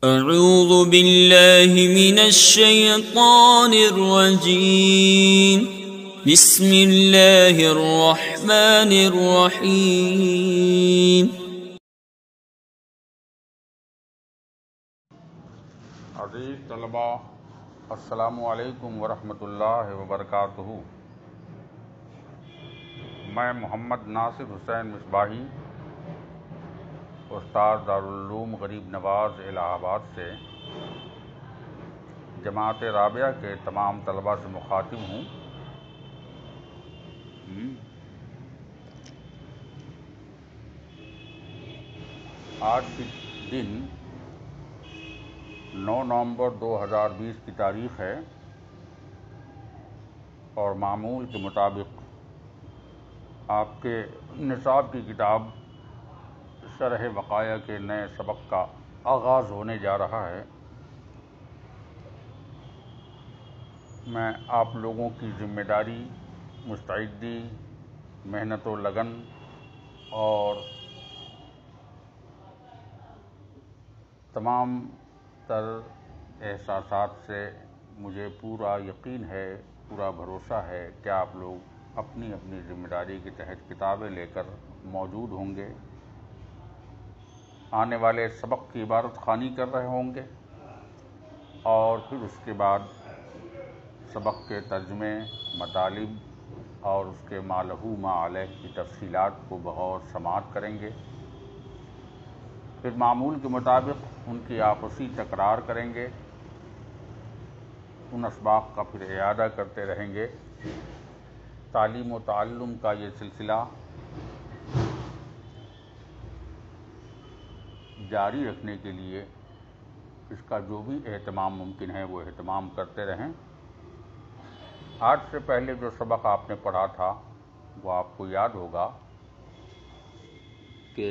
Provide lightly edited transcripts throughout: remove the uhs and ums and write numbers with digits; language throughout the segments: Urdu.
اعوذ باللہ من الشیطان الرجیم بسم اللہ الرحمن الرحیم۔ عزیز طلباء، السلام علیکم ورحمۃ اللہ وبرکاتہ۔ میں محمد ناصر حسین مصباحی، استاد دارالعلوم غریب نواز الہ آباد سے جماعت رابعہ کے تمام طلباء سے مخاطب ہوں۔ آج کے دن 9 نومبر 2020 کی تاریخ ہے اور معمول کے مطابق آپ کے نصاب کی کتاب شرح وقایع کے نئے سبق کا آغاز ہونے جا رہا ہے۔ میں آپ لوگوں کی ذمہ داری، مستعدی، محنت و لگن اور تمام تر احساسات سے مجھے پورا یقین ہے، پورا بھروسہ ہے کہ آپ لوگ اپنی اپنی ذمہ داری کے تحت کتابیں لے کر موجود ہوں گے، آنے والے سبق کی عبارت خوانی کر رہے ہوں گے اور پھر اس کے بعد سبق کے ترجمے، مطالب اور اس کے ما لہ ما علیہ کی تفصیلات کو بغور سماعت کریں گے۔ پھر معمول کے مطابق ان کی آپسی تکرار کریں گے، ان اسباق کا پھر اعادہ کرتے رہیں گے۔ تعلیم و تعلم کا یہ سلسلہ جاری رکھنے کے لیے اس کا جو بھی اہتمام ممکن ہے وہ اہتمام کرتے رہیں۔ آج سے پہلے جو سبق آپ نے پڑھا تھا وہ آپ کو یاد ہوگا کہ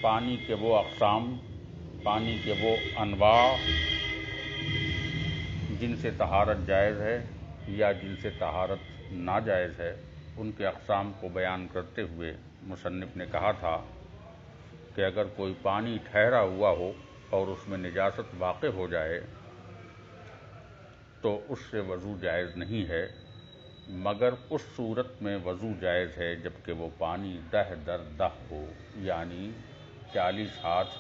پانی کے وہ اقسام، پانی کے وہ انواع جن سے طہارت جائز ہے یا جن سے طہارت ناجائز ہے، ان کے اقسام کو بیان کرتے ہوئے مصنف نے کہا تھا کہ اگر کوئی پانی ٹھہرا ہوا ہو اور اس میں نجاست واقع ہو جائے تو اس سے وضو جائز نہیں ہے، مگر اس صورت میں وضو جائز ہے جبکہ وہ پانی دہ در دہ ہو، یعنی 40 ہاتھ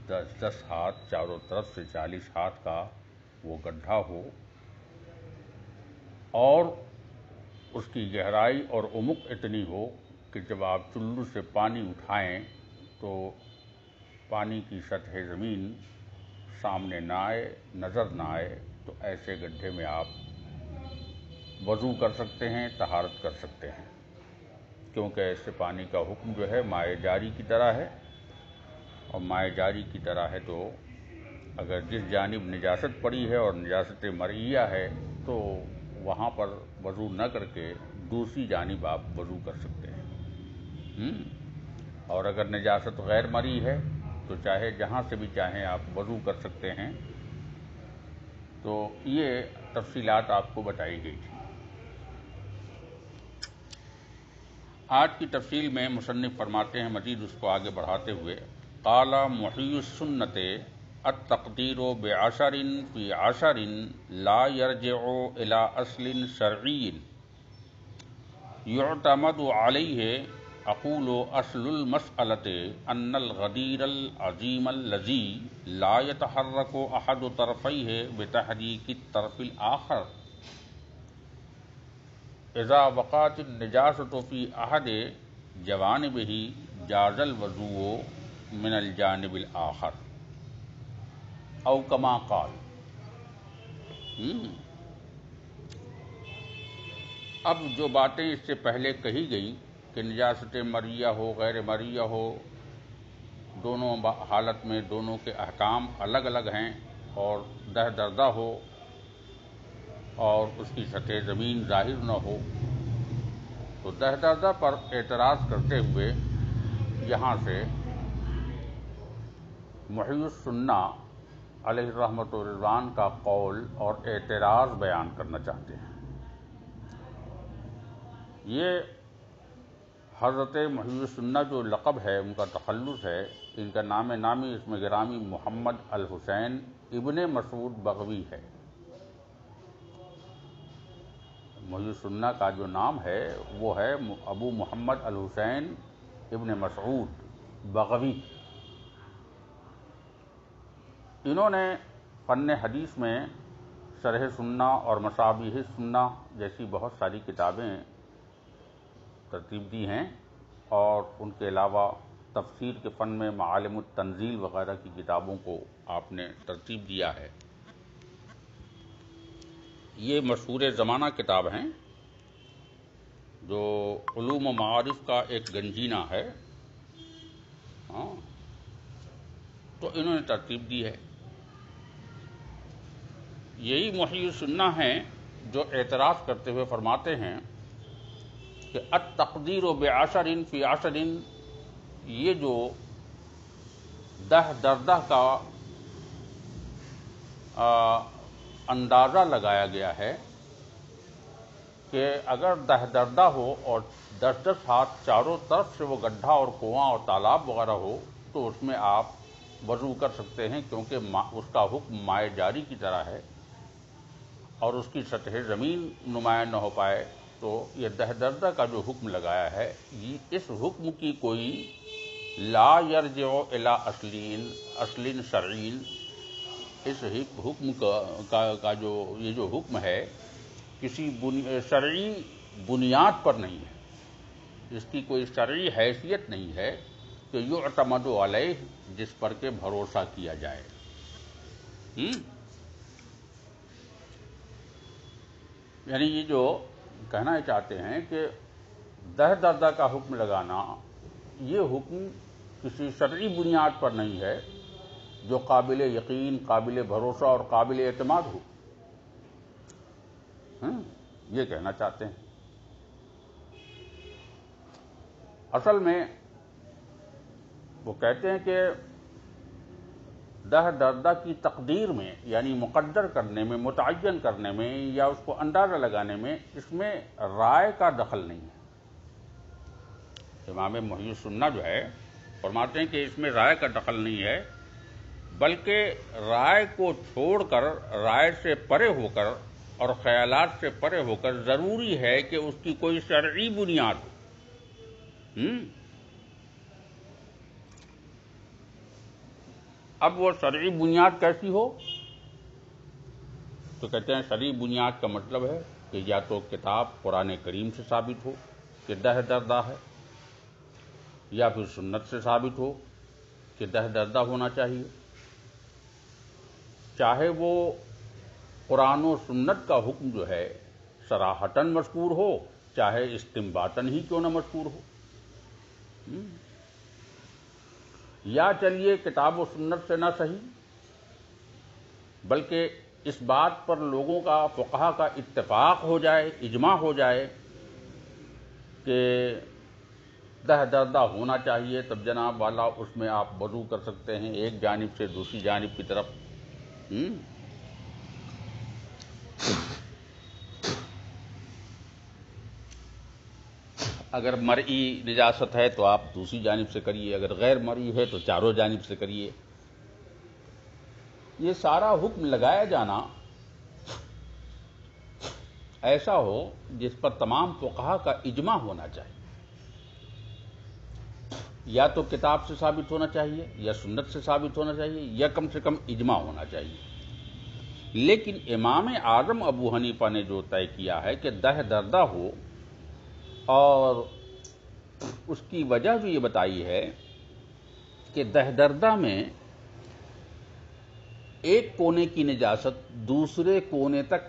10 ہاتھ چاروں طرف سے 40 ہاتھ کا وہ گڈھا ہو اور اس کی گہرائی اور عمق اتنی ہو کہ جب آپ چلو سے پانی اٹھائیں تو پانی کی سطح زمین سامنے نہ آئے، نظر نہ آئے، تو ایسے گڈھے میں آپ وضو کر سکتے ہیں، طہارت کر سکتے ہیں، کیونکہ ایسے پانی کا حکم جو ہے مائع جاری کی طرح ہے، اور مائع جاری کی طرح ہے تو اگر جس جانب نجاست پڑی ہے اور نجاست مرئیہ ہے تو وہاں پر وضو نہ کر کے دوسری جانب آپ وضو کر سکتے ہیں۔ اور اگر نجاست غیر مرئی ہے تو چاہے جہاں سے بھی چاہیں آپ وضو کر سکتے ہیں۔ تو یہ تفصیلات آپ کو بتائی گئی تھی۔ آج کی تفصیل میں مصنف فرماتے ہیں، مزید اس کو آگے بڑھاتے ہوئے، قال محی السنت التقدیر بعشر فی عشر لا یرجع الی اصل شرعی یعتمد علیہ۔ اقول اصل المسألۃ ان الغدیر العظیم الذی لا يتحرک احد طرفیہ بتحریک الطرف الآخر اذا وقعت النجاسۃ فی احد جوانبہ جاز الوضوء من الجانب الآخر او کما قال۔ اب جو باتیں اس سے پہلے کہی گئیں کہ نجاست مرئیہ ہو غیر مرئیہ ہو، دونوں حالت میں دونوں کے احکام الگ الگ ہیں، اور دہ دردہ ہو اور اس کی سطح زمین ظاہر نہ ہو، تو دہ دردہ پر اعتراض کرتے ہوئے یہاں سے محی السنہ علیہ الرحمۃ والرضوان کا قول اور اعتراض بیان کرنا چاہتے ہیں۔ یہ حضرت محی السنہ جو لقب ہے، ان کا تخلص ہے، ان کا نام نامی اسم گرامی محمد الحسین ابن مسعود بغوی ہے۔ محی السنہ کا جو نام ہے وہ ہے ابو محمد الحسین ابن مسعود بغوی۔ انہوں نے فن حدیث میں شرح سنہ اور مصابیح السنہ جیسی بہت ساری کتابیں ترتیب دی ہیں، اور ان کے علاوہ تفسیر کے فن میں معالم التنزیل وغیرہ کی کتابوں کو آپ نے ترتیب دیا ہے۔ یہ مشہور زمانہ کتاب ہیں جو علوم و معارف کا ایک گنجینہ ہے، تو انہوں نے ترتیب دی ہے۔ یہی محی السنہ ہیں جو اعتراض کرتے ہوئے فرماتے ہیں کہ التقدیر بعشر فی عشر، یہ جو 10 کا اندازہ لگایا گیا ہے کہ اگر 10 ہو اور 10 ہاتھ چاروں طرف سے وہ گڈھا اور کنواں اور تالاب وغیرہ ہو تو اس میں آپ وضو کر سکتے ہیں، کیونکہ اس کا حکم مائع جاری کی طرح ہے اور اس کی سطح زمین نمایاں نہ ہو پائے، تو یہ 10 کا جو حکم لگایا ہے، اس حکم کی کوئی لا یرجع الی اصل شرعی، اس حکم کا یہ جو حکم ہے کسی شرعی بنیاد پر نہیں ہے، اس کی کوئی شرعی حیثیت نہیں ہے کہ یعتمد علیہ، جس پر کہ بھروسہ کیا جائے۔ یعنی یہ جو کہنا چاہتے ہیں کہ 10 کا حکم لگانا، یہ حکم کسی شرعی بنیاد پر نہیں ہے جو قابل یقین، قابل بھروسہ اور قابل اعتماد ہو، یہ کہنا چاہتے ہیں۔ اصل میں وہ کہتے ہیں کہ 10 کی تقدیر میں، یعنی مقدر کرنے میں، متعین کرنے میں یا اس کو اندازہ لگانے میں، اس میں رائے کا دخل نہیں ہے۔ امام محی السنہ جو ہے فرماتے ہیں کہ اس میں رائے کا دخل نہیں ہے، بلکہ رائے کو چھوڑ کر، رائے سے پرے ہو کر اور خیالات سے پرے ہو کر ضروری ہے کہ اس کی کوئی شرعی بنیاد ہو۔ اب وہ شرعی بنیاد کیسی ہو؟ تو کہتے ہیں شرعی بنیاد کا مطلب ہے کہ یا تو کتاب قرآن کریم سے ثابت ہو کہ 10 ہے، یا پھر سنت سے ثابت ہو کہ 10 ہونا چاہیے، چاہے وہ قرآن و سنت کا حکم جو ہے صراحتاً مذکور ہو، چاہے استنباطاً ہی کیوں نہ مذکور ہو، یا چلیے کتاب و سنت سے نہ صحیح، بلکہ اس بات پر لوگوں کا، فقہا کا اتفاق ہو جائے، اجماع ہو جائے کہ 10 ہونا چاہیے، تب جناب والا اس میں آپ وضو کر سکتے ہیں ایک جانب سے دوسری جانب کی طرف۔ اگر مرئی نجاست ہے تو آپ دوسری جانب سے کریے، اگر غیر مرئی ہے تو چاروں جانب سے کریے۔ یہ سارا حکم لگایا جانا ایسا ہو جس پر تمام فقہا کا اجماع ہونا چاہیے، یا تو کتاب سے ثابت ہونا چاہیے یا سنت سے ثابت ہونا چاہیے یا کم سے کم اجماع ہونا چاہیے۔ لیکن امام اعظم ابو حنیفہ نے جو طے کیا ہے کہ 10 ہو، اور اس کی وجہ بھی یہ بتائی ہے کہ 10 میں ایک کونے کی نجاست دوسرے کونے تک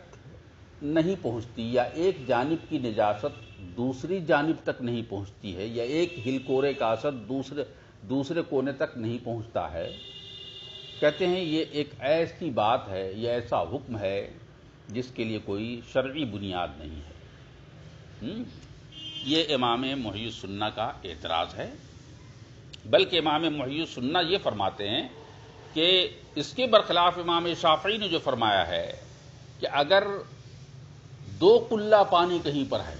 نہیں پہنچتی، یا ایک جانب کی نجاست دوسری جانب تک نہیں پہنچتی ہے، یا ایک ہلکورے کا اثر دوسرے کونے تک نہیں پہنچتا ہے۔ کہتے ہیں یہ ایک ایسی بات ہے، یہ ایسا حکم ہے جس کے لیے کوئی شرعی بنیاد نہیں ہے۔ یہ امام محی السنہ کا اعتراض ہے، بلکہ امام محی السنہ یہ فرماتے ہیں کہ اس کے برخلاف امام شافعی نے جو فرمایا ہے کہ اگر 2 قلہ پانی کہیں پر ہے،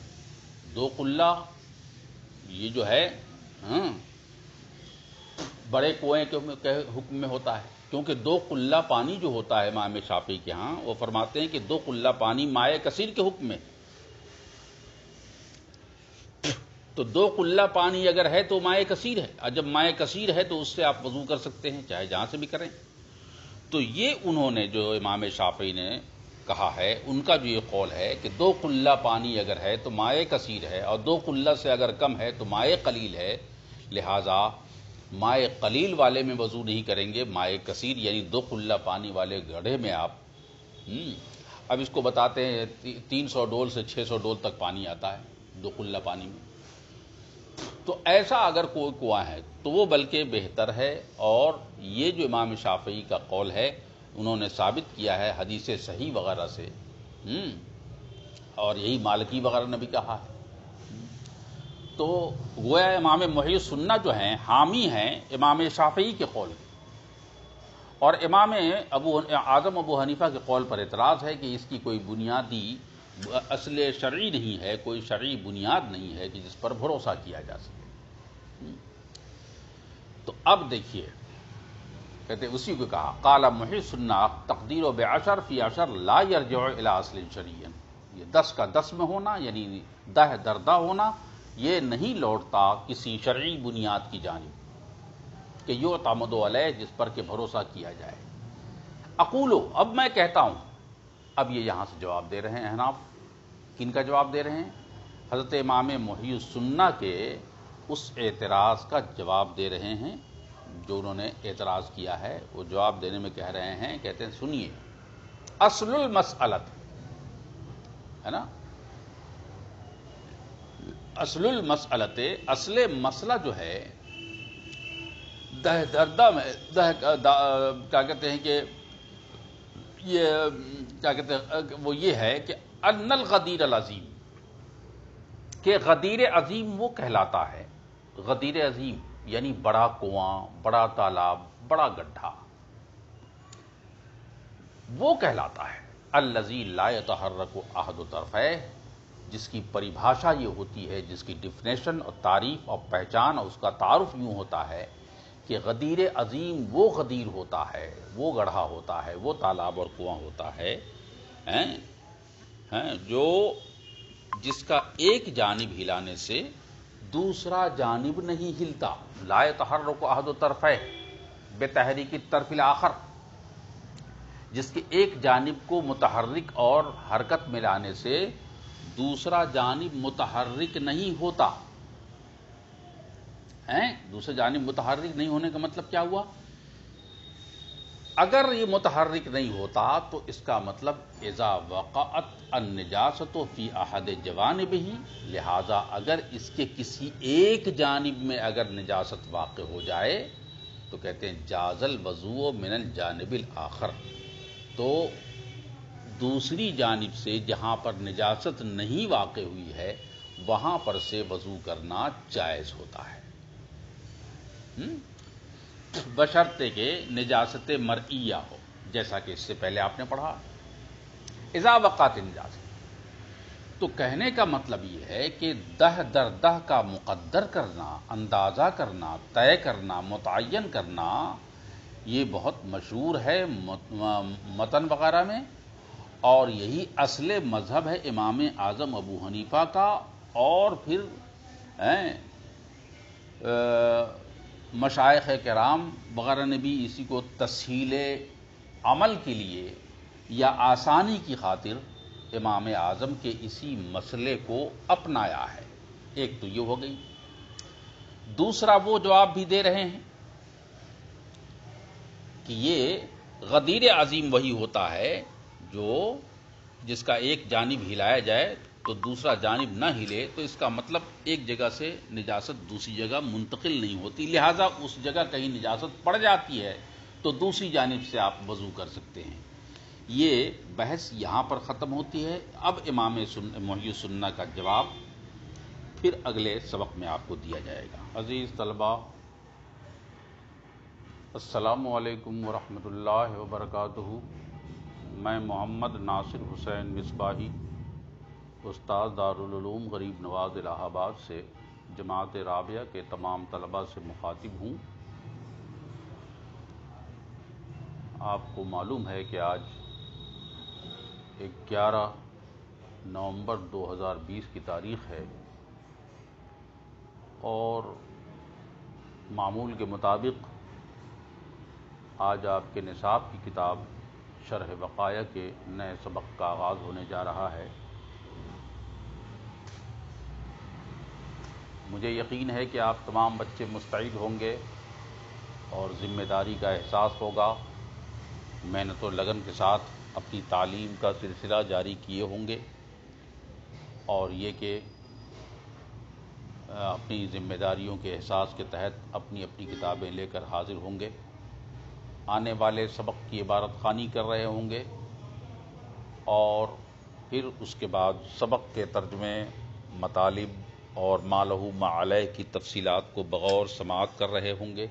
2 قلہ یہ جو ہے بڑے کنویں کے حکم میں ہوتا ہے، کیونکہ 2 قلہ پانی جو ہوتا ہے امام شافعی کے ہاں وہ فرماتے ہیں کہ 2 قلہ پانی مائع کثیر کے حکم میں، تو 2 قلہ پانی اگر ہے تو مائع کثیر ہے، اور جب مائع کثیر ہے تو اس سے آپ وضو کر سکتے ہیں چاہے جہاں سے بھی کریں۔ تو یہ انہوں نے جو امام شافعی نے کہا ہے، ان کا جو یہ قول ہے کہ 2 قلہ پانی اگر ہے تو مائع کثیر ہے، اور 2 قلہ سے اگر کم ہے تو مائع قلیل ہے، لہذا مائع قلیل والے میں وضو نہیں کریں گے، مائع کثیر یعنی 2 قلہ پانی والے گڑھے میں آپ اب اس کو بتاتے ہیں 300 ڈول سے 600 ڈول تک پانی آتا ہے 2 قلہ پانی میں، تو ایسا اگر کوئی کنواں ہے تو وہ بلکہ بہتر ہے، اور یہ جو امام شافعی کا قول ہے انہوں نے ثابت کیا ہے حدیث صحیح وغیرہ سے، اور یہی مالکی وغیرہ نے بھی کہا ہے۔ تو گویا امام محی السنہ جو ہیں حامی ہیں امام شافعی کے قول کے، اور امام اعظم ابو حنیفہ کے قول پر اعتراض ہے کہ اس کی کوئی بنیادی اصل شرعی نہیں ہے، کوئی شرعی بنیاد نہیں ہے کہ جس پر بھروسہ کیا جا سکے۔ تو اب دیکھیے کہتے اسی کو کہا قال محی السنہ تقدیر و بعشر فی عشر لا یرجع الی اصل شرعی، یہ 10 کا 10 میں ہونا یعنی 10 دردہ ہونا یہ نہیں لوٹتا کسی شرعی بنیاد کی جانب کہ یو تعمد علیہ جس پر کہ بھروسہ کیا جائے۔ اقولو، اب میں کہتا ہوں، اب یہ یہاں سے جواب دے رہے ہیں احناف، کن کا جواب دے رہے ہیں؟ حضرت امام محی السنہ کے اس اعتراض کا جواب دے رہے ہیں جو انہوں نے اعتراض کیا ہے، وہ جواب دینے میں کہہ رہے ہیں، کہتے ہیں سنیے، اصل المسئلت ہے نا، اصل المسئلت، اصل مسئلہ جو ہے دہ دردہ میں کیا کہتے ہیں کہ یہ کیا کہتے ہیں وہ یہ ہے کہ ان الغدیر العظیم، کہ غدیر عظیم وہ کہلاتا ہے، غدیر عظیم یعنی بڑا کنواں، بڑا تالاب، بڑا گڈھا، وہ کہلاتا ہے الذی لا یتحرک احد طرفیہ، جس کی پریبھاشا یہ ہوتی ہے، جس کی ڈیفینیشن اور تعریف اور پہچان اور اس کا تعارف یوں ہوتا ہے کہ غدیر عظیم وہ غدیر ہوتا ہے، وہ گڑھا ہوتا ہے، وہ تالاب اور کنواں ہوتا ہے جو جس کا ایک جانب ہلانے سے دوسرا جانب نہیں ہلتا، لا یتحرک احد طرفیہ بتحریک الطرف الاخر، جس کے ایک جانب کو متحرک اور حرکت میں لانے سے دوسرا جانب متحرک نہیں ہوتا، دوسرا جانب متحرک نہیں ہونے کا مطلب کیا ہوا؟ اگر یہ متحرک نہیں ہوتا تو اس کا مطلب اذا وقعت النجاست فی احد جوانبہ، لہذا اگر اس کے کسی ایک جانب میں اگر نجاست واقع ہو جائے تو کہتے ہیں جاز الوضوء من الجانب الاخر، تو دوسری جانب سے جہاں پر نجاست نہیں واقع ہوئی ہے وہاں پر سے وضو کرنا جائز ہوتا ہے، بشرطے کہ نجاست مرئیہ ہو، جیسا کہ اس سے پہلے آپ نے پڑھا اذا وقعت نجاست۔ تو کہنے کا مطلب یہ ہے کہ دہ در دہ کا مقدر کرنا، اندازہ کرنا، طے کرنا، متعین کرنا یہ بہت مشہور ہے متن وغیرہ میں، اور یہی اصل مذہب ہے امام اعظم ابو حنیفہ کا، اور پھر مشائخ کرام وغیرہ نے بھی اسی کو تسہیل عمل کے لیے یا آسانی کی خاطر امام اعظم کے اسی مسئلے کو اپنایا ہے۔ ایک تو یہ ہو گئی، دوسرا وہ جواب بھی دے رہے ہیں کہ یہ غدیر عظیم وہی ہوتا ہے جو جس کا ایک جانب ہلایا جائے تو دوسرا جانب نہ ہلے، تو اس کا مطلب ایک جگہ سے نجاست دوسری جگہ منتقل نہیں ہوتی، لہذا اس جگہ کہیں نجاست پڑ جاتی ہے تو دوسری جانب سے آپ وضو کر سکتے ہیں۔ یہ بحث یہاں پر ختم ہوتی ہے۔ اب امام محی السنہ کا جواب پھر اگلے سبق میں آپ کو دیا جائے گا۔ عزیز طلبہ، السلام علیکم ورحمۃ اللہ وبرکاتہ۔ میں محمد ناصر حسین مصباحی، استاد دارالعلوم غریب نواز الہ آباد سے جماعت رابعہ کے تمام طلباء سے مخاطب ہوں۔ آپ کو معلوم ہے کہ آج 11 نومبر 2020 کی تاریخ ہے اور معمول کے مطابق آج آپ کے نصاب کی کتاب شرح بقایا کے نئے سبق کا آغاز ہونے جا رہا ہے۔ مجھے یقین ہے کہ آپ تمام بچے مستعد ہوں گے اور ذمہ داری کا احساس ہوگا، محنت و لگن کے ساتھ اپنی تعلیم کا سلسلہ جاری کیے ہوں گے اور یہ کہ اپنی ذمہ داریوں کے احساس کے تحت اپنی اپنی کتابیں لے کر حاضر ہوں گے، آنے والے سبق کی عبارت خوانی کر رہے ہوں گے اور پھر اس کے بعد سبق کے ترجمے، مطالب اور ما لہ ما علیہ کی تفصیلات کو بغور سماعت کر رہے ہوں گے۔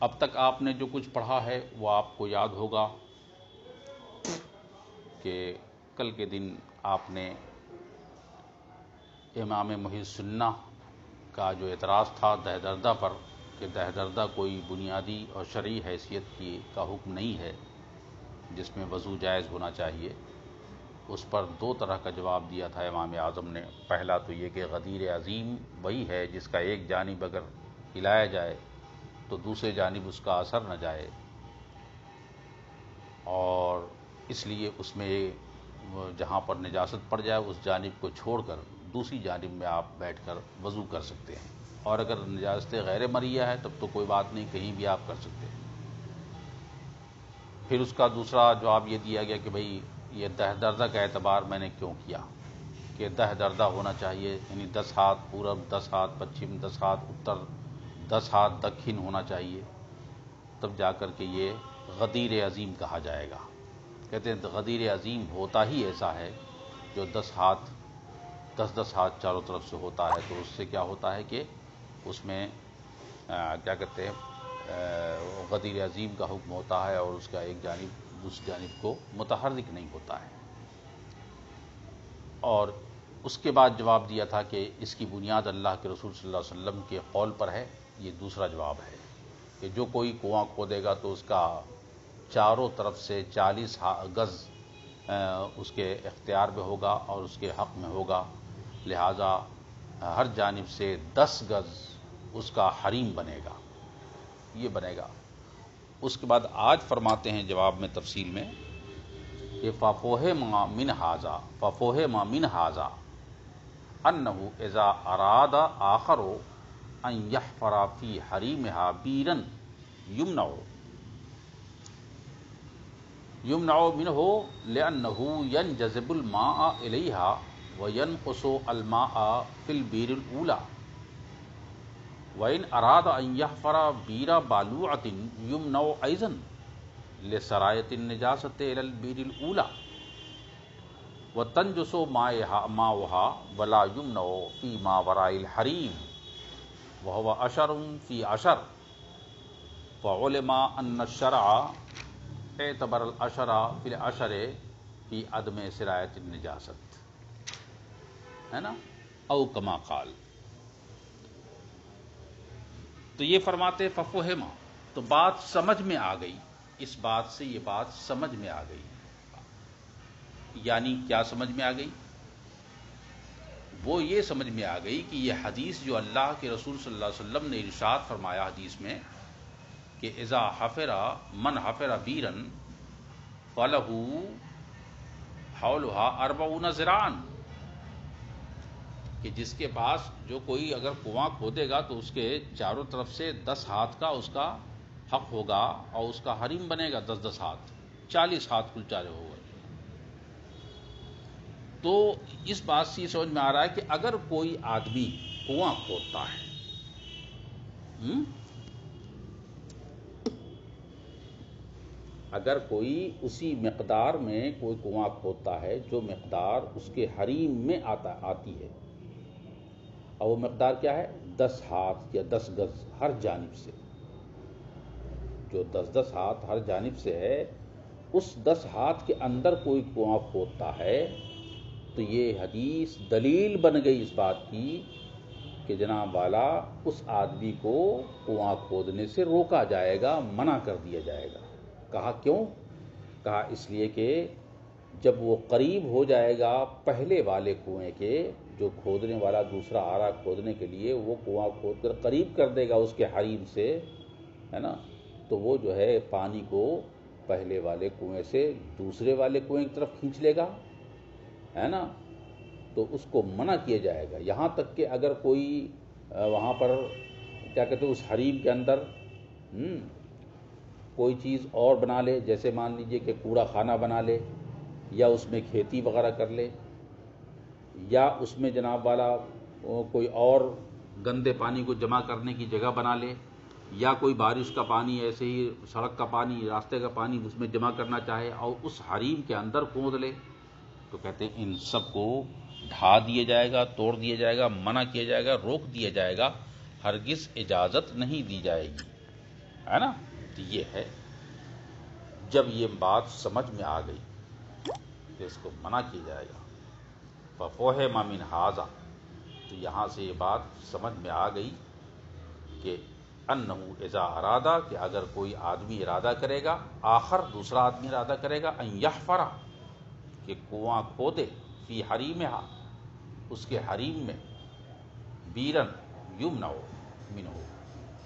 اب تک آپ نے جو کچھ پڑھا ہے وہ آپ کو یاد ہوگا کہ کل کے دن آپ نے امام محی السنہ کا جو اعتراض تھا دہدردہ پر کہ دہدردہ کوئی بنیادی اور شرعی حیثیت کا حکم نہیں ہے جس میں وضو جائز ہونا چاہیے، اس پر دو طرح کا جواب دیا تھا امام اعظم نے۔ پہلا تو یہ کہ غدیر عظیم وہی ہے جس کا ایک جانب اگر ہلایا جائے تو دوسرے جانب اس کا اثر نہ جائے، اور اس لیے اس میں جہاں پر نجاست پڑ جائے اس جانب کو چھوڑ کر دوسری جانب میں آپ بیٹھ کر وضو کر سکتے ہیں، اور اگر نجاست غیر مرئیہ ہے تب تو کوئی بات نہیں، کہیں بھی آپ کر سکتے ہیں۔ پھر اس کا دوسرا جواب یہ دیا گیا کہ بھئی یہ دہدردہ کا اعتبار میں نے کیوں کیا کہ دہدردہ ہونا چاہیے، یعنی 10 ہاتھ پورب، 10 ہاتھ پچھم، 10 ہاتھ اتر، 10 ہاتھ دکھن ہونا چاہیے، تب جا کر کے یہ غدیر عظیم کہا جائے گا۔ کہتے ہیں غدیر عظیم ہوتا ہی ایسا ہے جو 10 ہاتھ چاروں طرف سے ہوتا ہے، تو اس سے کیا ہوتا ہے کہ اس میں کیا کہتے ہیں غدیر عظیم کا حکم ہوتا ہے اور اس کا ایک جانب دوسری جانب کو متحرک نہیں ہوتا ہے۔ اور اس کے بعد جواب دیا تھا کہ اس کی بنیاد اللہ کے رسول صلی اللہ علیہ وسلم کے قول پر ہے۔ یہ دوسرا جواب ہے کہ جو کوئی کنواں کھودے گا تو اس کا چاروں طرف سے 40 گز اس کے اختیار میں ہوگا اور اس کے حق میں ہوگا، لہذا ہر جانب سے 10 گز اس کا حریم بنے گا، یہ بنے گا۔ اس کے بعد آج فرماتے ہیں جواب میں تفصیل میں کہ فَفُهِمَ مِنْ هَذَا أَنَّهُ إِذَا أَرَادَ آخَرُ أَنْ يَحْفَرَ فِي حَرِيمِهَا بِيرًا يُمْنَعُ مِنْهُ لِأَنَّهُ يَنْجَذِبُ الْمَاءَ إِلَيْهَا وَيَنْقُصُ الْمَاءَ فِي الْبِيرِ الْأُولَى وَإِنْ أَرَادَ أَنْ يَحْفَرَ بِيرَ بَالُوعَةٍ يُمْنَعُ أَيْضًا لِسَرَایَةِ النِّجَاسَةِ إِلَى الْبِيرِ الْأُولَى وَتَنْجُسُ مَاؤُهَا وَلَا يُمْنَعُ فِي مَا وَرَاءِ الْحَرِيمِ وَهُوَ عَشَرٌ فِي عَشَرٍ فَعُلِمَ أَنَّ الشَّرْعَ اعتبر العشر فی العشر فی عدم سرایت النجاست، ہے نا، او کما قال۔ تو یہ فرماتے ففہما، تو بات سمجھ میں آ گئی، اس بات سے یہ بات سمجھ میں آ گئی۔ یعنی کیا سمجھ میں آ گئی؟ وہ یہ سمجھ میں آ گئی کہ یہ حدیث جو اللہ کے رسول صلی اللہ علیہ وسلم نے ارشاد فرمایا حدیث میں کہ اذا حفر من حفر بیرن فلہ حولها 40 ذراعا، کہ جس کے پاس جو کوئی اگر کنواں کھودے گا تو اس کے چاروں طرف سے 10 ہاتھ کا اس کا حق ہوگا اور اس کا حریم بنے گا 10 ہاتھ، 40 ہاتھ کل چارے ہوگا۔ تو اس بات سے یہ سمجھ میں آ رہا ہے کہ اگر کوئی آدمی کنواں کھودتا ہے، اگر کوئی اسی مقدار میں کوئی کنواں کھودتا ہے جو مقدار اس کے حریم میں آتی ہے، اور وہ مقدار کیا ہے؟ 10 ہاتھ یا 10 گز ہر جانب سے، جو 10 ہاتھ ہر جانب سے ہے، اس 10 ہاتھ کے اندر کوئی کنواں کھودتا ہے تو یہ حدیث دلیل بن گئی اس بات کی کہ جناب والا اس آدمی کو کنواں کھودنے سے روکا جائے گا، منع کر دیا جائے گا۔ کہا کیوں؟ کہا اس لیے کہ جب وہ قریب ہو جائے گا پہلے والے کنویں کے، جو کھودنے والا دوسرا آ رہا کھودنے کے لیے، وہ کنواں کھود کر قریب کر دے گا اس کے حریم سے، ہے نا، تو وہ جو ہے پانی کو پہلے والے کنویں سے دوسرے والے کنویں کی طرف کھینچ لے گا، ہے نا، تو اس کو منع کیا جائے گا۔ یہاں تک کہ اگر کوئی وہاں پر کیا کہتے ہیں اس حریم کے اندر کوئی چیز اور بنا لے، جیسے مان لیجئے کہ کوڑا خانہ بنا لے، یا اس میں کھیتی وغیرہ کر لے، یا اس میں جناب والا کوئی اور گندے پانی کو جمع کرنے کی جگہ بنا لے، یا کوئی بارش کا پانی ایسے ہی سڑک کا پانی، راستے کا پانی اس میں جمع کرنا چاہے اور اس حریم کے اندر کھود لے، تو کہتے ہیں ان سب کو ڈھا دیا جائے گا، توڑ دیا جائے گا، منع کیا جائے گا، روک دیا جائے گا، ہرگز اجازت نہیں دی جائے گی، ہے نا۔ تو یہ ہے، جب یہ بات سمجھ میں آ گئی تو اس کو منع کیا جائے گا۔ فَفُہِمَ مِنْ هَٰذَا، تو یہاں سے یہ بات سمجھ میں آ گئی کہ اَنَّهُ اِذَا ارادہ، کہ اگر کوئی آدمی ارادہ کرے گا، آخر دوسرا آدمی ارادہ کرے گا، ان یحفر، کہ کنواں کھودے، فی حریمہا، اس کے حریم میں، بیرن یمنع منہ،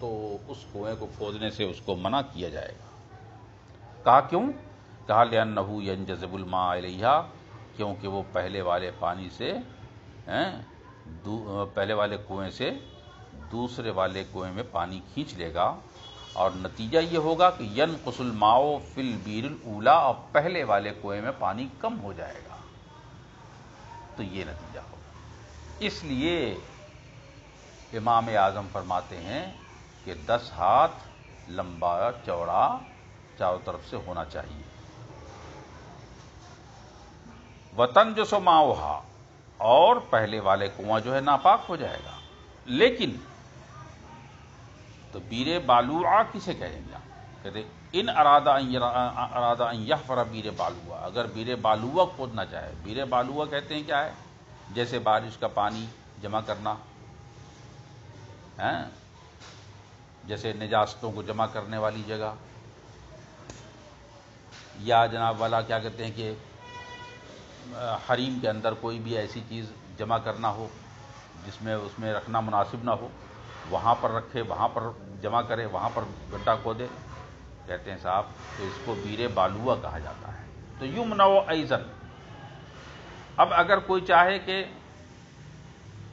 تو اس کنویں کو کھودنے سے اس کو منع کیا جائے گا۔ کہا کیوں؟ کہا لِأَنَّهُ يَنْجَذِبُ الْمَاءُ إِلَيْهَا، کیونکہ وہ پہلے والے پانی سے، پہلے والے کنویں سے دوسرے والے کنویں میں پانی کھینچ لے گا، اور نتیجہ یہ ہوگا کہ ينقص الماء فی البیر الاولی، اور پہلے والے کنویں میں پانی کم ہو جائے گا، تو یہ نتیجہ ہوگا۔ اس لیے امام اعظم فرماتے ہیں کہ 10 ہاتھ لمبا چوڑا چاروں طرف سے ہونا چاہیے۔ وَتَنْجُسُ مَاؤُهَا، اور پہلے والے کنواں جو ہے ناپاک ہو جائے گا۔ لیکن تو بیر بالوعہ کسے کہیں گے؟ کہتے ان ارادہ ان یحفر بیر بالوعہ، اگر بیر بالوعہ کھودنا چاہے۔ بیر بالوعہ کہتے ہیں کیا ہے؟ جیسے بارش کا پانی جمع کرنا، جیسے نجاستوں کو جمع کرنے والی جگہ، یا جناب والا کیا کہتے ہیں کہ حریم کے اندر کوئی بھی ایسی چیز جمع کرنا ہو جس میں اس میں رکھنا مناسب نہ ہو، وہاں پر رکھے، وہاں پر جمع کرے، وہاں پر گڈھا کھودے، کہتے ہیں صاحب تو اس کو بیر بالوعہ کہا جاتا ہے۔ تو یمنع ایضاً، اب اگر کوئی چاہے کہ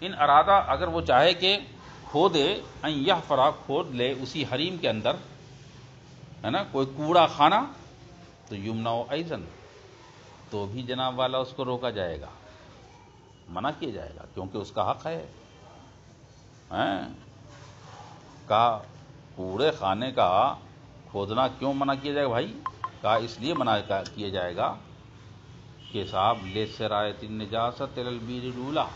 ان ارادہ، اگر وہ چاہے کہ کھودے، ان یحفر، کھود لے اسی حریم کے اندر، ہے نا، کوئی کوڑا خانہ، تو یمنع ایضاً، تو بھی جناب والا اس کو روکا جائے گا، منع کیا جائے گا، کیونکہ اس کا حق ہے۔ کہا کوڑے خانے کا کھودنا کیوں منع کیا جائے گا بھائی؟ کہا اس لیے منع کیا جائے گا کہ صاحب لِسِرَایَةِ النَّجَاسَةِ إِلَى الْبِیرِ الْأُولَىٰ،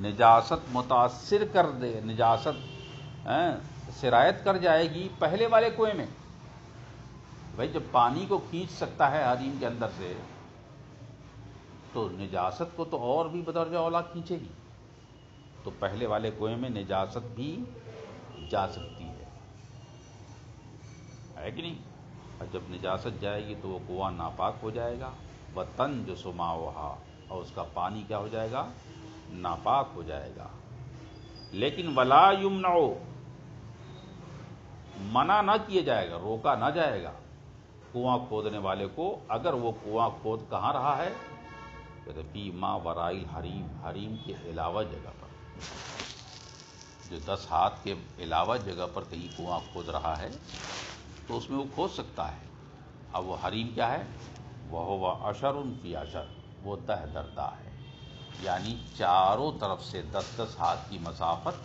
نجاست متاثر کر دے، نجاست سرایت کر جائے گی پہلے والے کنویں میں۔ بھائی جب پانی کو کھینچ سکتا ہے حریم کے اندر سے، تو نجاست کو تو اور بھی بدرجہ اولا کھینچے گی، تو پہلے والے کنویں میں نجاست بھی جا سکتی ہے کہ نہیں؟ اور جب نجاست جائے گی تو وہ کنواں ناپاک ہو جائے گا، وَتَنْجُسُ مَاؤُهَا، اور اس کا پانی کیا ہو جائے گا؟ ناپاک ہو جائے گا۔ لیکن وَلَا يُمْنَعُ، منع نہ کیا جائے گا، روکا نہ جائے گا کنواں کھودنے والے کو، اگر وہ کنواں کھود کہاں رہا ہے؟ کہتے فی ما وراء الحریم، حریم کے علاوہ جگہ پر، جو 10 ہاتھ کے علاوہ جگہ پر کہیں کنواں کھود رہا ہے تو اس میں وہ کھود سکتا ہے۔ اب وہ حریم کیا ہے؟ وَهُوَ عَشَرٌ فِي عَشَرٍ، وہ 10 در 10 ہے، یعنی چاروں طرف سے 10 ہاتھ کی مسافت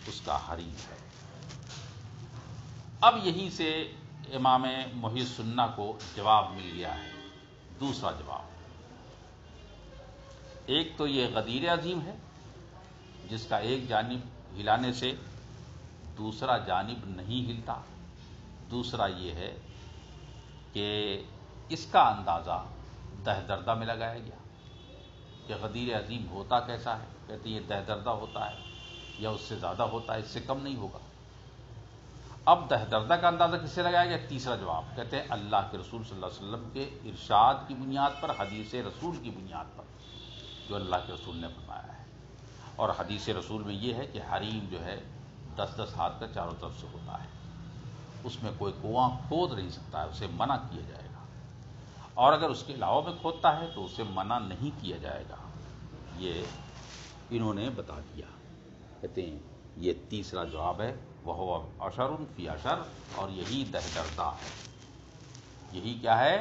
اس کا حریم ہے۔ اب یہیں سے امام محی السنہ کو جواب مل گیا ہے، دوسرا جواب۔ ایک تو یہ غدیر عظیم ہے جس کا ایک جانب ہلانے سے دوسرا جانب نہیں ہلتا، دوسرا یہ ہے کہ اس کا اندازہ 10 دردہ میں لگایا گیا، کہ غدیر عظیم ہوتا کیسا ہے؟ کہتے ہیں یہ دہ دردہ ہوتا ہے یا اس سے زیادہ ہوتا ہے، اس سے کم نہیں ہوگا۔ اب دہ دردہ کا اندازہ کس سے لگایا گیا؟ تیسرا جواب کہتے ہیں اللہ کے رسول صلی اللہ علیہ وسلم کے ارشاد کی بنیاد پر، حدیث رسول کی بنیاد پر، جو اللہ کے رسول نے فرمایا ہے۔ اور حدیث رسول میں یہ ہے کہ حریم جو ہے 10-10 ہاتھ کا چاروں طرف سے ہوتا ہے، اس میں کوئی کنواں کھود نہیں سکتا ہے، اسے منع کیا جائے گا، اور اگر اس کے علاوہ میں کھودتا ہے تو اسے منع نہیں کیا جائے گا۔ یہ انہوں نے بتا دیا۔ کہتے ہیں یہ تیسرا جواب ہے، وہ عشر فی عشر، اور یہی دہ دردہ ہے۔ یہی کیا ہے؟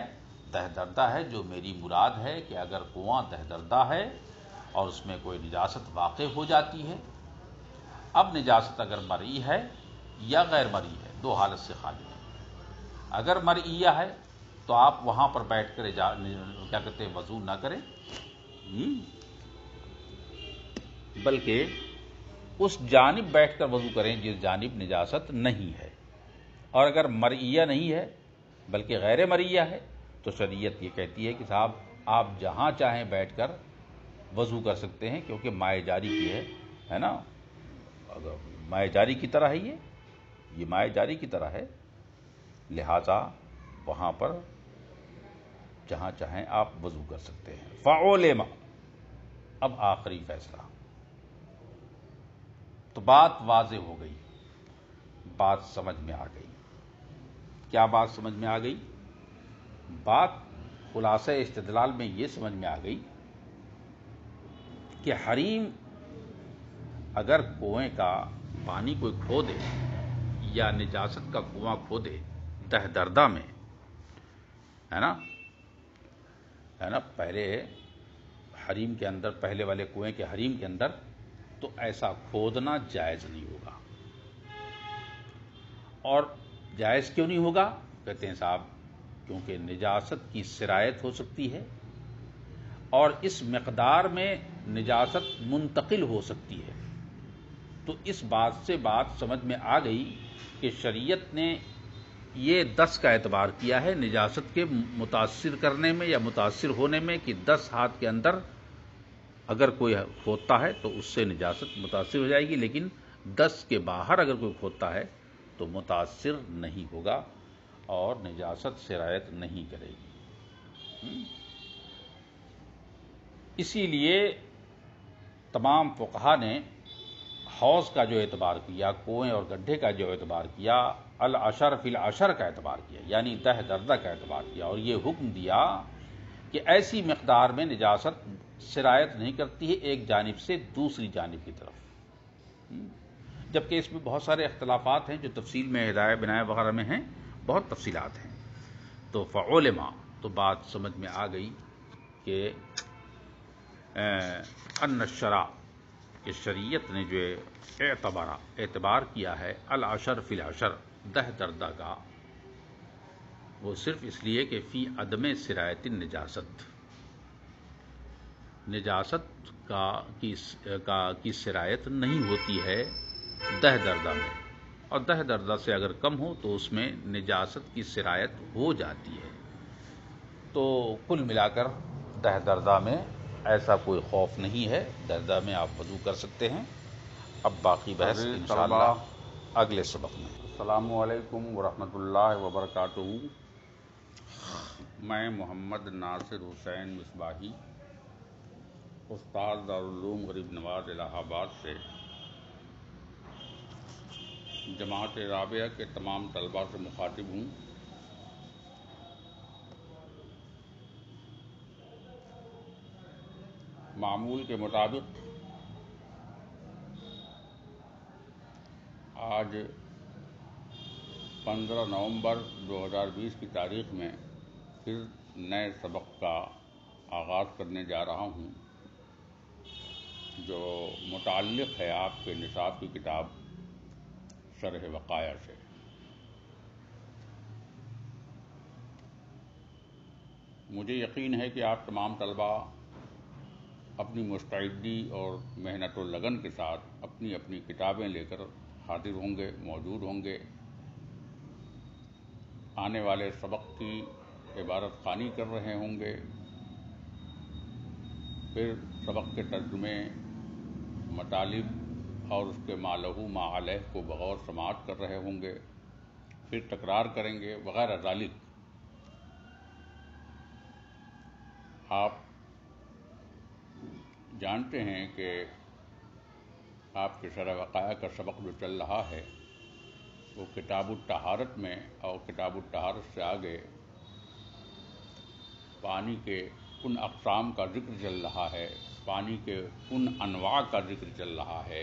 دہ دردہ ہے۔ جو میری مراد ہے کہ اگر کنواں دہ دردہ ہے اور اس میں کوئی نجاست واقع ہو جاتی ہے، اب نجاست اگر مرئی ہے یا غیر مرئی ہے، دو حالت سے خالی ہے۔ اگر مرئیہ ہے تو آپ وہاں پر بیٹھ کر کیا کہتے ہیں وضو نہ کریں، بلکہ اس جانب بیٹھ کر وضو کریں جس جانب نجاست نہیں ہے۔ اور اگر مرئیہ نہیں ہے بلکہ غیر مرئیہ ہے تو شریعت یہ کہتی ہے کہ صاحب آپ جہاں چاہیں بیٹھ کر وضو کر سکتے ہیں، کیونکہ مائع جاری کی ہے نا، مائع جاری کی طرح ہے، یہ مائع جاری کی طرح ہے، لہذا وہاں پر جہاں چاہیں آپ وضو کر سکتے ہیں۔ فعلم، اب آخری فیصلہ، تو بات واضح ہو گئی، بات سمجھ میں آ گئی۔ کیا بات سمجھ میں آ گئی؟ بات خلاصہ استدلال میں یہ سمجھ میں آ گئی کہ حریم اگر کنویں کا پانی کوئی کھو دے یا نجاست کا کنواں کھو دے دہ دردہ میں، ہے نا، پہلے حریم کے اندر، پہلے والے کنویں کے حریم کے اندر، تو ایسا کھودنا جائز نہیں ہوگا۔ اور جائز کیوں نہیں ہوگا؟ کہتے ہیں صاحب کیونکہ نجاست کی سرایت ہو سکتی ہے، اور اس مقدار میں نجاست منتقل ہو سکتی ہے۔ تو اس بات سے بات سمجھ میں آ گئی کہ شریعت نے یہ 10 کا اعتبار کیا ہے نجاست کے متاثر کرنے میں یا متاثر ہونے میں، کہ 10 ہاتھ کے اندر اگر کوئی کھودتا ہے تو اس سے نجاست متاثر ہو جائے گی، لیکن 10 کے باہر اگر کوئی کھودتا ہے تو متاثر نہیں ہوگا اور نجاست سرایت نہیں کرے گی۔ اسی لیے تمام فقہا نے حوض کا جو اعتبار کیا، کنویں اور گڈھے کا جو اعتبار کیا، العشر فی العشر کا اعتبار کیا، یعنی دہ دردہ کا اعتبار کیا، اور یہ حکم دیا کہ ایسی مقدار میں نجاست سرایت نہیں کرتی ہے ایک جانب سے دوسری جانب کی طرف، جبکہ اس میں بہت سارے اختلافات ہیں جو تفصیل میں ہدایہ بنایہ وغیرہ میں ہیں، بہت تفصیلات ہیں۔ تو فعلما، تو بات سمجھ میں آ گئی کہ ان الشرع، کہ شریعت نے جو اعتبار کیا ہے العشر فی العشر، دہ دردہ کا، وہ صرف اس لیے کہ فی عدم سرایت النجاست، نجاست کی سرایت نہیں ہوتی ہے دہ دردہ میں، اور دہ دردہ سے اگر کم ہو تو اس میں نجاست کی سرایت ہو جاتی ہے۔ تو کل ملا کر دہ دردہ میں ایسا کوئی خوف نہیں ہے، دردہ میں آپ وضو کر سکتے ہیں۔ اب باقی بحث انشاءاللہ اگلے سبق میں۔ السلام علیکم ورحمۃ اللہ وبرکاتہ۔ میں محمد ناصر حسین مصباحی، استاد دارالعلوم غریب نواز الہ آباد سے جماعت رابعہ کے تمام طلباء سے مخاطب ہوں۔ معمول کے مطابق آج 15 نومبر 2020 کی تاریخ میں پھر نئے سبق کا آغاز کرنے جا رہا ہوں، جو متعلق ہے آپ کے نصاب کی کتاب شرح وقایع سے۔ مجھے یقین ہے کہ آپ تمام طلباء اپنی مستعدی اور محنت و لگن کے ساتھ اپنی اپنی کتابیں لے کر حاضر ہوں گے، موجود ہوں گے، آنے والے سبق کی عبارت خوانی کر رہے ہوں گے، پھر سبق کے ترجمے، مطالب اور اس کے ما لہو ما علیہ کو بغور سماعت کر رہے ہوں گے، پھر تکرار کریں گے وغیرہ ذالک۔ آپ جانتے ہیں کہ آپ کے شرح وقایع کا سبق جو چل رہا ہے وہ کتاب الطہارت میں، اور کتاب الطہارت سے آگے پانی کے ان اقسام کا ذکر چل رہا ہے، پانی کے ان انواع کا ذکر چل رہا ہے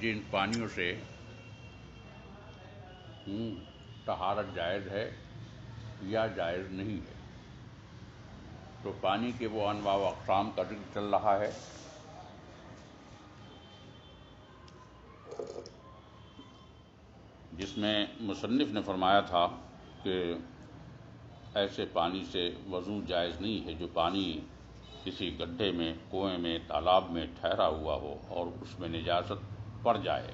جن پانیوں سے طہارت جائز ہے یا جائز نہیں ہے۔ تو پانی کے وہ انواع و اقسام کا ذکر چل رہا ہے جس میں مصنف نے فرمایا تھا کہ ایسے پانی سے وضو جائز نہیں ہے جو پانی کسی گڈھے میں، کنویں میں، تالاب میں ٹھہرا ہوا ہو اور اس میں نجاست پڑ جائے۔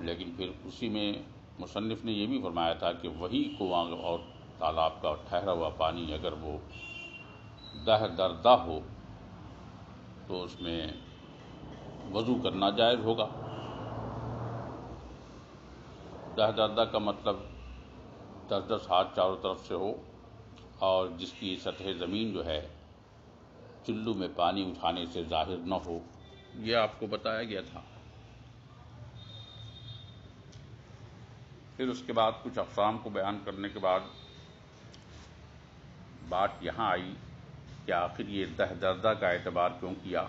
لیکن پھر اسی میں مصنف نے یہ بھی فرمایا تھا کہ وہی کنواں اور تالاب کا ٹھہرا ہوا پانی اگر وہ دہ دردہ ہو تو اس میں وضو کرنا جائز ہوگا۔ دہ دردہ کا مطلب 10 ہاتھ چاروں طرف سے ہو اور جس کی سطح زمین جو ہے چلو میں پانی اٹھانے سے ظاہر نہ ہو، یہ آپ کو بتایا گیا تھا۔ پھر اس کے بعد کچھ اقسام کو بیان کرنے کے بعد بات یہاں آئی کہ آخر یہ دہ دردہ کا اعتبار کیوں کیا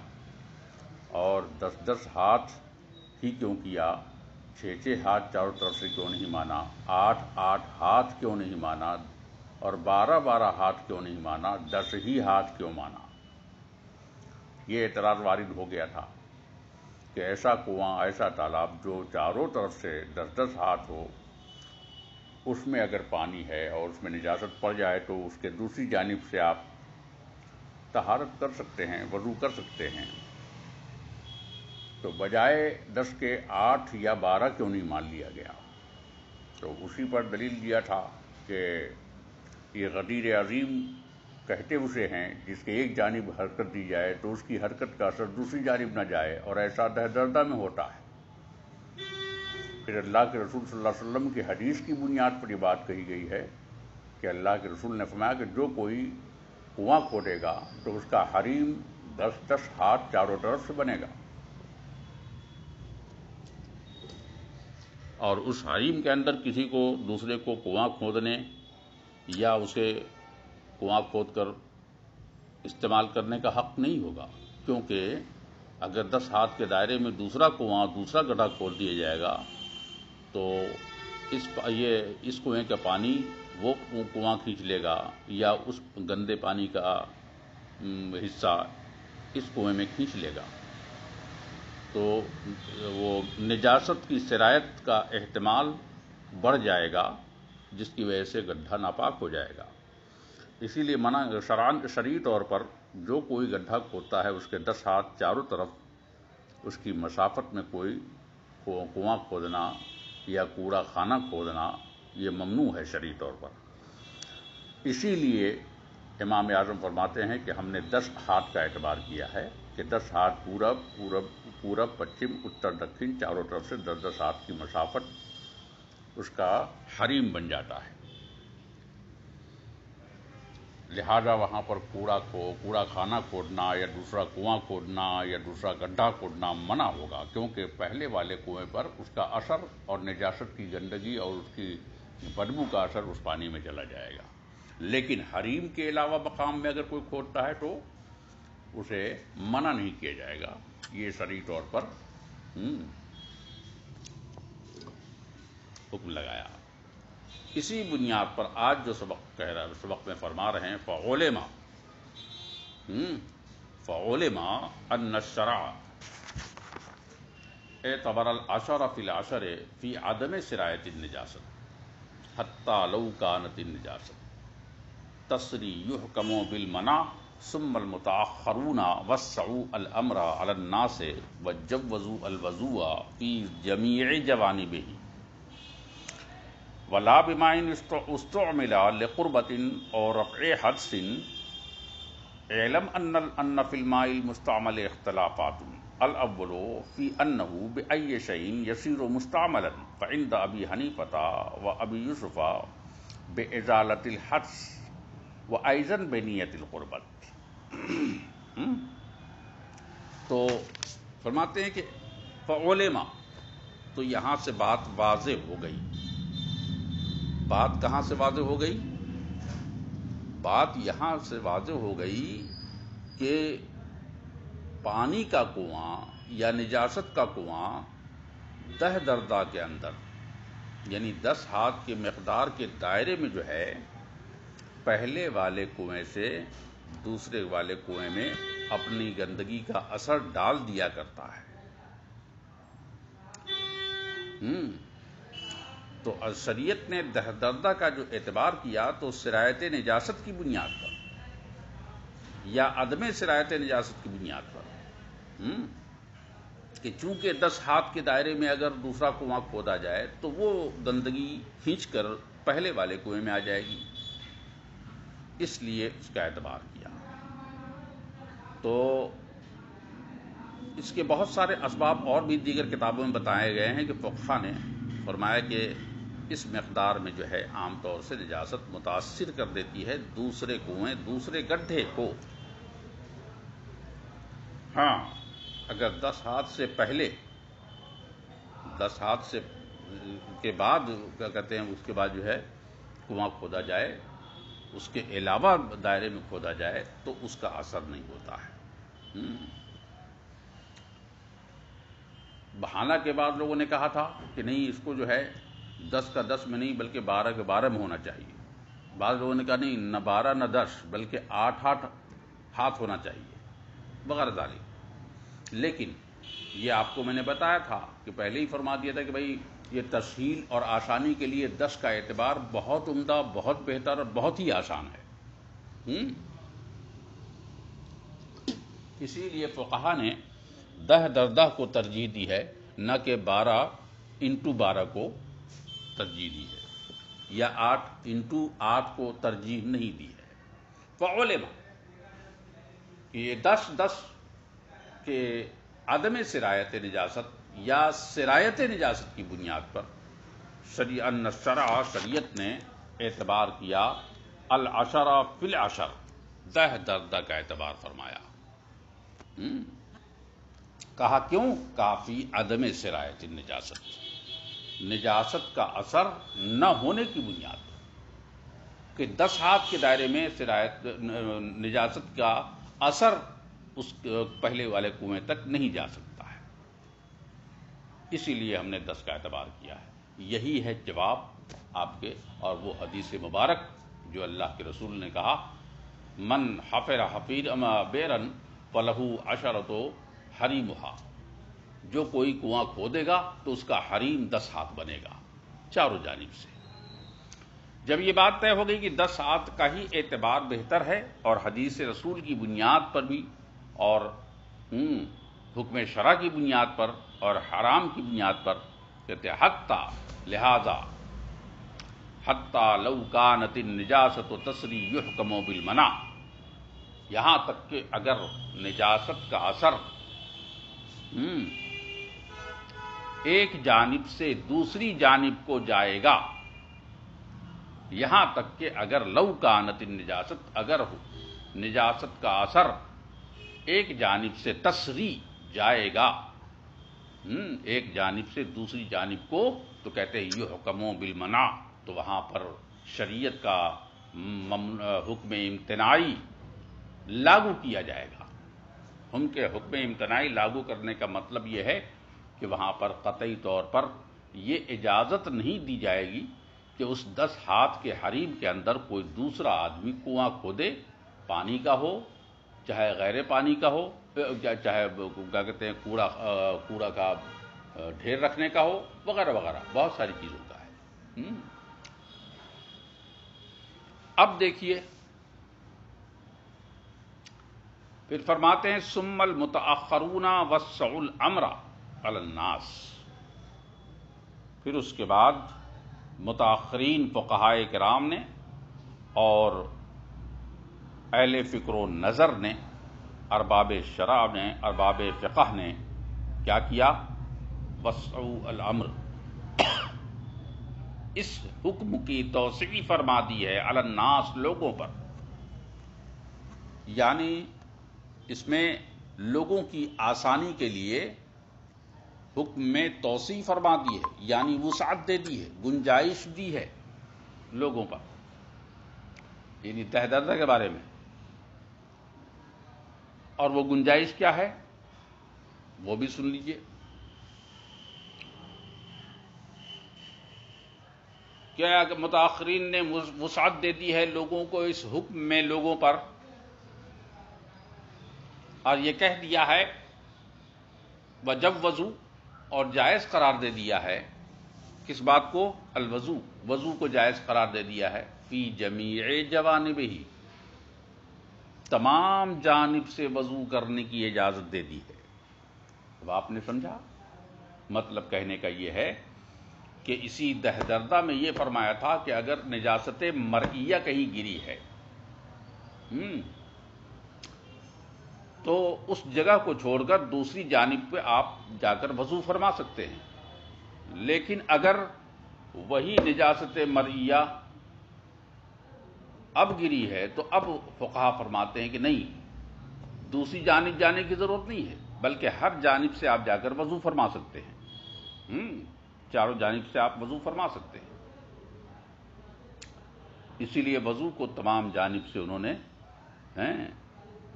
اور 10 ہاتھ ہی کیوں کیا، 6 ہاتھ چاروں طرف سے کیوں نہیں مانا، 8 ہاتھ کیوں نہیں مانا اور 12 ہاتھ کیوں نہیں مانا، 10 ہی ہاتھ کیوں مانا۔ یہ اعتراض وارد ہو گیا تھا کہ ایسا کنواں، ایسا تالاب جو چاروں طرف سے 10 ہاتھ ہو، اس میں اگر پانی ہے اور اس میں نجاست پڑ جائے تو اس کے دوسری جانب سے آپ طہارت کر سکتے ہیں، وضو کر سکتے ہیں، تو بجائے 10 کے 8 یا 12 کیوں نہیں مان لیا گیا؟ تو اسی پر دلیل دیا تھا کہ یہ غدیر عظیم کہتے اسے ہیں جس کے ایک جانب حرکت دی جائے تو اس کی حرکت کا اثر دوسری جانب نہ جائے، اور ایسا دہ دردہ میں ہوتا ہے۔ پھر اللہ کے رسول صلی اللہ علیہ وسلم کی حدیث کی بنیاد پر یہ بات کہی گئی ہے کہ اللہ کے رسول نے فرمایا کہ جو کوئی کنواں کھودے گا تو اس کا حریم 10 ہاتھ چاروں طرف سے بنے گا، اور اس حریم کے اندر کسی کو دوسرے کو کنواں کھودنے یا اسے کنواں کھود کر استعمال کرنے کا حق نہیں ہوگا، کیونکہ اگر 10 ہاتھ کے دائرے میں دوسرا کنواں، دوسرا گڈھا کھود دیا جائے گا تو اس کنویں کا پانی وہ کنواں کھینچ لے گا یا اس گندے پانی کا حصہ اس کنویں میں کھینچ لے گا، تو وہ نجاست کی سرایت کا احتمال بڑھ جائے گا، جس کی وجہ سے گڈھا ناپاک ہو جائے گا۔ اسی لیے منع شرعی طور پر جو کوئی گڈھا کھودتا ہے اس کے 10 ہاتھ چاروں طرف اس کی مسافت میں کوئی کنواں کھودنا یا کوڑا خانہ کھودنا یہ ممنوع ہے شرعی طور پر۔ اسی لیے امام اعظم فرماتے ہیں کہ ہم نے 10 ہاتھ کا اعتبار کیا ہے کہ 10 ہاتھ پورب، پچھم، اتر، دکھن چاروں طرف سے 10 ہاتھ کی مسافت اس کا حریم بن جاتا ہے۔ لہذا وہاں پر کوڑا خانہ کھودنا یا دوسرا کنواں کھودنا یا دوسرا گڈھا کھودنا منع ہوگا، کیونکہ پہلے والے کنویں پر اس کا اثر اور نجاست کی گندگی اور اس کی بدبو کا اثر اس پانی میں چلا جائے گا۔ لیکن حریم کے علاوہ مقام میں اگر کوئی کھودتا ہے تو اسے منع نہیں کیا جائے گا، یہ شرعی طور پر حکم لگایا۔ اسی بنیاد پر آج جو سبق میں فرما رہے ہیں فعلم ان الشرع اعتبر العشر فی العشر فی عدم سرایت النجاست حتی لو کانت النجاست تسری یحکم بالمنع ثم المتاخرون وسعوا الامر علی الناس وجوزوا الوضوء فی جمیع جوانبہ۔ ولا بماء استعمل لقربۃ اور رفع حدث اعلم ان فی الماء المستعمل اختلافات الاول فی انه بأي شيء يصير مستعملا فعند ابی حنیفہ وابی یوسف بإزالة الحدث وأيضا بنیت القربت. تو فرماتے ہیں کہ فعلما، تو یہاں سے بات واضح ہو گئی. بات کہاں سے واضح ہو گئی؟ بات یہاں سے واضح ہو گئی کہ پانی کا کنواں یا نجاست کا کنواں 10 دردہ کے اندر، یعنی 10 ہاتھ کے مقدار کے دائرے میں جو ہے، پہلے والے کنویں سے دوسرے والے کنویں میں اپنی گندگی کا اثر ڈال دیا کرتا ہے. تو شریعت نے دردہ کا جو اعتبار کیا تو سرایت نجاست کی بنیاد پر یا عدم سرایت نجاست کی بنیاد پر، کہ چونکہ 10 ہاتھ کے دائرے میں اگر دوسرا کنواں کھودا جائے تو وہ گندگی کھینچ کر پہلے والے کنویں میں آ جائے گی، اس لیے اس کا اعتبار کیا. تو اس کے بہت سارے اسباب اور بھی دیگر کتابوں میں بتائے گئے ہیں کہ فقہا نے فرمایا کہ اس مقدار میں جو ہے عام طور سے نجاست متاثر کر دیتی ہے دوسرے کنویں، دوسرے گڈھے کو. ہاں، اگر 10 ہاتھ سے پہلے، 10 ہاتھ سے کے بعد کیا کہتے ہیں، اس کے بعد جو ہے کنواں کھودا جائے، اس کے علاوہ دائرے میں کھودا جائے تو اس کا اثر نہیں ہوتا ہے. بہانہ کے بعد لوگوں نے کہا تھا کہ نہیں، اس کو جو ہے 10 کا 10 میں نہیں بلکہ 12 کے 12 میں ہونا چاہیے. بعض لوگوں نے کہا نہیں، نہ 12 نہ 10 بلکہ 8 ہاتھ ہونا چاہیے وغیرہ ذالک. لیکن یہ آپ کو میں نے بتایا تھا کہ پہلے ہی فرما دیا تھا کہ بھائی یہ تسہیل اور آسانی کے لیے 10 کا اعتبار بہت عمدہ، بہت بہتر اور بہت ہی آسان ہے. اسی لیے فقہا نے 10 دردہ کو ترجیح دی ہے، نہ کہ 12x12 کو ترجیح دی ہے، یا 8x8 کو ترجیح نہیں دی ہے. فعلما، یہ 10 کے عدم سرایت نجاست یا سرایت نجاست کی بنیاد پر شریعت نے اعتبار کیا العشرہ فی العشر، 10 دردہ کا اعتبار فرمایا. کہا کیوں؟ کافی عدم سرایت نجاست، نجاست کا اثر نہ ہونے کی بنیاد پر، کہ 10 ہاتھ کے دائرے میں سرایت نجاست کا اثر اس پہلے والے کنویں تک نہیں جا سکتا ہے. اسی لیے ہم نے 10 کا اعتبار کیا ہے. یہی ہے جواب آپ کے، اور وہ حدیث مبارک جو اللہ کے رسول نے کہا، من حفر بیرن فلہ عشرۃ حریمھا، جو کوئی کنواں کھودے گا تو اس کا حریم 10 ہاتھ بنے گا چاروں جانب سے. جب یہ بات طے ہو گئی کہ 10 ہاتھ کا ہی اعتبار بہتر ہے، اور حدیث رسول کی بنیاد پر بھی، اور حکم شرع کی بنیاد پر، اور حرام کی بنیاد پر، کہتے لہذا حتی لو کانت النجاست تسری یحکم بالمنع، یہاں تک کہ اگر نجاست کا اثر ایک جانب سے دوسری جانب کو جائے گا، یہاں تک کہ اگر لو کانت النجاست، اگر نجاست کا اثر ایک جانب سے تسری جائے گا، ایک جانب سے دوسری جانب کو، تو کہتے ہیں یہ حکم بالمنع، تو وہاں پر شریعت کا حکم امتناعی لاگو کیا جائے گا. ہم کے حکم امتناعی لاگو کرنے کا مطلب یہ ہے کہ وہاں پر قطعی طور پر یہ اجازت نہیں دی جائے گی کہ اس 10 ہاتھ کے حریم کے اندر کوئی دوسرا آدمی کنواں کھودے، پانی کا ہو چاہے غیر پانی کا ہو، چاہے کیا کہتے ہیں کوڑا کا ڈھیر رکھنے کا ہو، وغیرہ وغیرہ، بہت ساری چیزوں کا ہے. اب دیکھیے پھر فرماتے ہیں ثم المتأخرون وسعوا الامر علی الناس، پھر اس کے بعد متاخرین فقہائے کرام نے اور اہل فکر و نظر نے، ارباب شرع نے، ارباب فقہ نے کیا کیا؟ وسعوا الامر، اس حکم کی توسیع فرما دی ہے علی الناس، لوگوں پر، یعنی اس میں لوگوں کی آسانی کے لیے حکم میں توسیع فرما دی ہے، یعنی وسعت دے دی ہے، گنجائش دی ہے لوگوں پر، یعنی تہ دردہ کے بارے میں۔ اور وہ گنجائش کیا ہے وہ بھی سن لیجئے۔ کیا متاخرین نے وسعت دے دی ہے لوگوں کو اس حکم میں لوگوں پر، اور یہ کہہ دیا ہے وجوزوا، اور جائز قرار دے دیا ہے کس بات کو؟ الوضو، وضو کو جائز قرار دے دیا ہے، فی جمیع جوانبہ، تمام جانب سے وضو کرنے کی اجازت دے دی ہے۔ اب آپ نے سمجھا؟ مطلب کہنے کا یہ ہے کہ اسی دہدردہ میں یہ فرمایا تھا کہ اگر نجاست مرئیہ کہیں گری ہے تو اس جگہ کو چھوڑ کر دوسری جانب پہ آپ جا کر وضو فرما سکتے ہیں، لیکن اگر وہی نجاست مرئیہ اب گری ہے تو اب فقہا فرماتے ہیں کہ نہیں، دوسری جانب جانے کی ضرورت نہیں ہے، بلکہ ہر جانب سے آپ جا کر وضو فرما سکتے ہیں، چاروں جانب سے آپ وضو فرما سکتے ہیں۔ اسی لیے وضو کو تمام جانب سے انہوں نے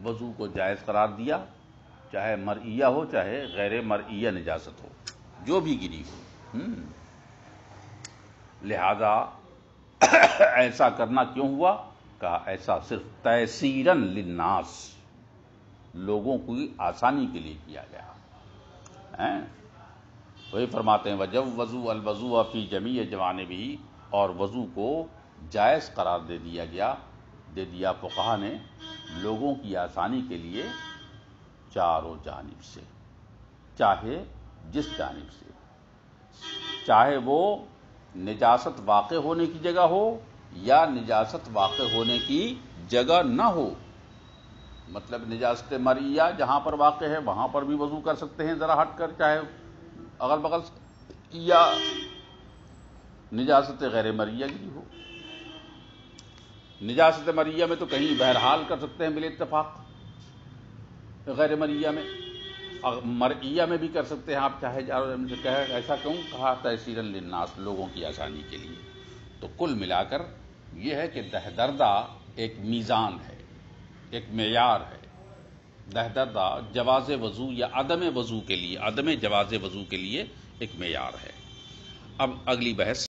وضو کو جائز قرار دیا، چاہے مرئیہ ہو چاہے غیر مرئیہ نجاست ہو، جو بھی گری ہو۔ لہذا ایسا کرنا کیوں ہوا؟ کہا ایسا صرف تیسیراً للناس، لوگوں کی آسانی کے لیے کیا گیا۔ وہی فرماتے ہیں وجوزوا الوضوء فی جمیع جوانبہ، اور وضو کو جائز قرار دے دیا فقہا نے لوگوں کی آسانی کے لیے چاروں جانب سے، چاہے جس جانب سے، چاہے وہ نجاست واقع ہونے کی جگہ ہو یا نجاست واقع ہونے کی جگہ نہ ہو۔ مطلب نجاست مرئیہ جہاں پر واقع ہے وہاں پر بھی وضو کر سکتے ہیں ذرا ہٹ کر، چاہے اگل بغل سے، یا نجاست غیر مرئیہ کی ہو۔ نجاست مرئیہ میں تو کہیں بہرحال کر سکتے ہیں بال اتفاق، غیر مرئیہ میں، مرئیہ میں بھی کر سکتے ہیں آپ چاہے سے کہے۔ ایسا کیوں کہا؟ تیسیراً للناس، لوگوں کی آسانی کے لیے۔ تو کل ملا کر یہ ہے کہ دہدردہ ایک میزان ہے، ایک معیار ہے۔ دہدردہ جواز وضو یا عدم وضو کے لیے، عدم جواز وضو کے لیے ایک معیار ہے۔ اب اگلی بحث